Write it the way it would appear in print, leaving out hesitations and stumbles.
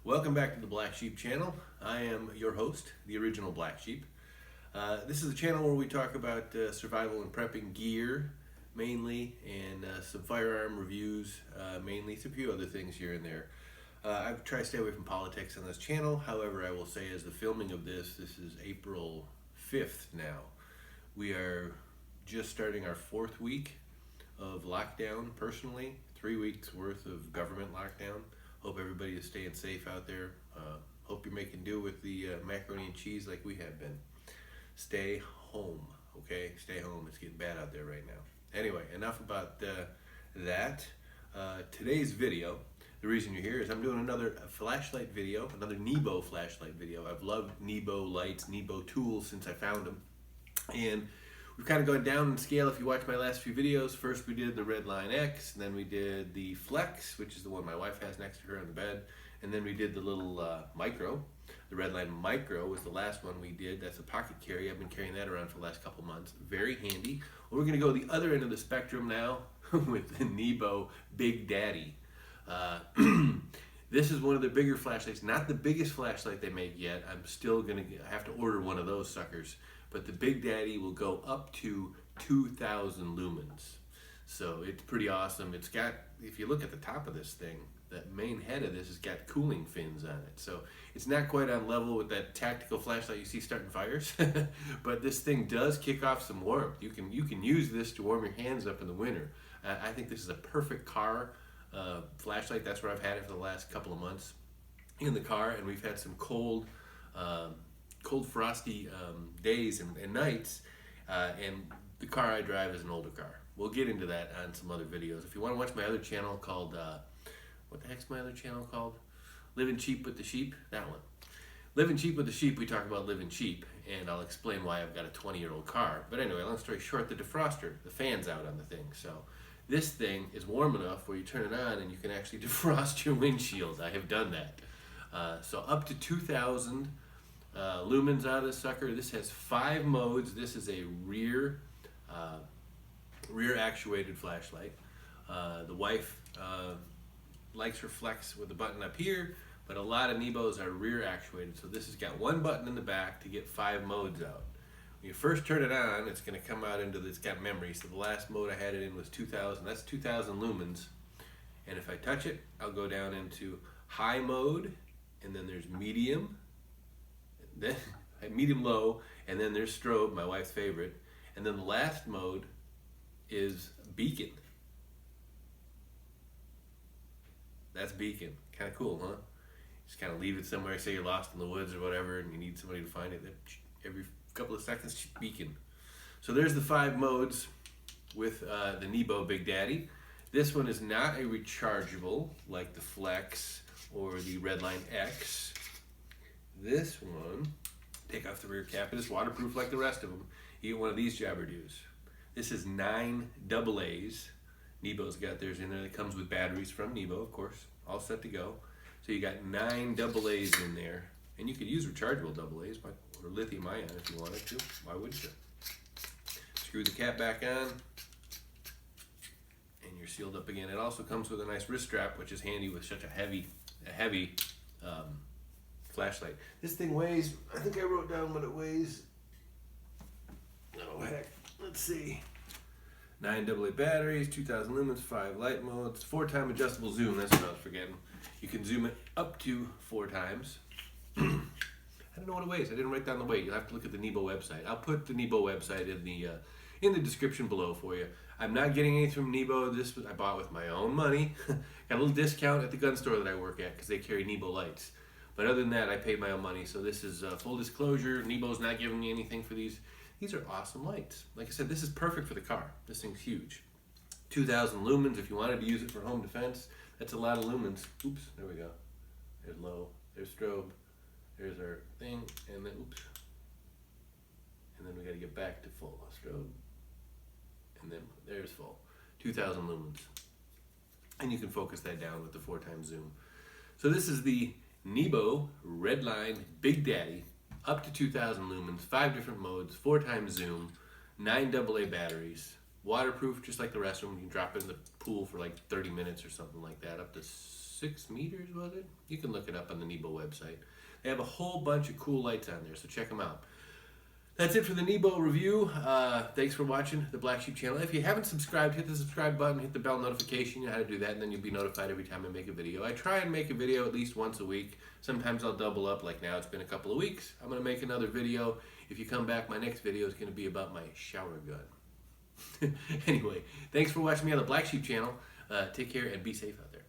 Welcome back to the Black Sheep channel. I am your host, the original Black Sheep. This is a channel where we talk about survival and prepping gear mainly, and some firearm reviews mainly, a few other things here and there. I try to stay away from politics on this channel. However, I will say as the filming of this is April 5th now. We are just starting our 4th week of lockdown personally, 3 weeks worth of government lockdown. Hope everybody is staying safe out there. Hope you're making do with the macaroni and cheese like we have been. Stay home, okay? Stay home. It's getting bad out there right now. Anyway, enough about that. Today's video, the reason you're here is I'm doing another flashlight video, another Nebo flashlight video. I've loved Nebo lights, Nebo tools since I found them. And we've kind of gone down in scale. If you watch my last few videos, first we did the Redline X, and then we did the Flex, which is the one my wife has next to her on the bed, and then we did the little Micro. The Redline Micro was the last one we did. That's a pocket carry. I've been carrying that around for the last couple months. Very handy. Well, we're going to go the other end of the spectrum now with the Nebo Big Daddy. This is one of the bigger flashlights, not the biggest flashlight they make yet. I'm still going to have to order one of those suckers. But the Big Daddy will go up to 2,000 lumens. So it's pretty awesome. It's got, if you look at the top of this thing, that main head of this has got cooling fins on it. So it's not quite on level with that tactical flashlight you see starting fires. But this thing does kick off some warmth. You can use this to warm your hands up in the winter. I think this is a perfect car flashlight. That's where I've had it for the last couple of months in the car, and we've had some cold, frosty days and nights, and the car I drive is an older car. We'll get into that on some other videos. If you want to watch my other channel called, what the heck's my other channel called? Living Cheap with the Sheep? That one. Living Cheap with the Sheep, we talk about living cheap, and I'll explain why I've got a 20-year-old car. But anyway, long story short, the defroster, the fan's out on the thing. So this thing is warm enough where you turn it on and you can actually defrost your windshield. I have done that. So up to 2,000 lumens out of this sucker. This has 5 modes. This is a rear actuated flashlight. The wife likes her Flex with the button up here, but a lot of Nebos are rear actuated. So this has got one button in the back to get 5 modes out. When you first turn it on, it's going to come out into it's got memory. So the last mode I had it in was 2,000. That's 2,000 lumens. And if I touch it, I'll go down into high mode, and then there's medium, then medium low, and then there's strobe, my wife's favorite, and then the last mode is beacon. That's beacon. Kind of cool, huh? Just kind of leave it somewhere, say you're lost in the woods or whatever, and you need somebody to find it. Every couple of seconds, beacon. So there's the 5 modes with the Nebo Big Daddy. This one is not a rechargeable like the Flex or the Redline X. This one, take off the rear cap, it is waterproof like the rest of them. You get one of these jabberdoos. This is 9 AA's. Nebo's got theirs in there. That comes with batteries from Nebo, of course, all set to go. So you got 9 AA's in there, and you could use rechargeable AA's or lithium ion if you wanted to. Why wouldn't you? Screw the cap back on, and you're sealed up again. It also comes with a nice wrist strap, which is handy with such a heavy flashlight. This thing weighs, I think I wrote down what it weighs. Oh heck, let's see. 9 AA batteries, 2,000 lumens, 5 light modes, 4-time adjustable zoom. That's what I was forgetting. You can zoom it up to 4 times. I don't know what it weighs. I didn't write down the weight. You'll have to look at the Nebo website. I'll put the Nebo website in the description below for you. I'm not getting anything from Nebo. This I bought with my own money. Got a little discount at the gun store that I work at because they carry Nebo lights. But other than that, I paid my own money. So this is full disclosure. Nebo's not giving me anything for these. These are awesome lights. Like I said, this is perfect for the car. This thing's huge. 2,000 lumens. If you wanted to use it for home defense, that's a lot of lumens. Oops, there we go. There's low. There's strobe. There's our thing, and then oops. And then we got to get back to full strobe. And then there's full. 2,000 lumens. And you can focus that down with the 4-time zoom. So this is the Nebo Redline Big Daddy. Up to 2,000 lumens, 5 different modes, 4-time zoom, 9 AA batteries, waterproof just like the rest of them. You can drop it in the pool for like 30 minutes or something like that, up to 6 meters, was it? You can look it up on the Nebo website. They have a whole bunch of cool lights on there, so check them out. That's it for the Nebo review. Thanks for watching the Black Sheep channel. If you haven't subscribed, hit the subscribe button, hit the bell notification. You know how to do that, and then you'll be notified every time I make a video. I try and make a video at least once a week. Sometimes I'll double up, like now it's been a couple of weeks. I'm going to make another video. If you come back, my next video is going to be about my shower gun. Anyway, thanks for watching me on the Black Sheep channel. Take care and be safe out there.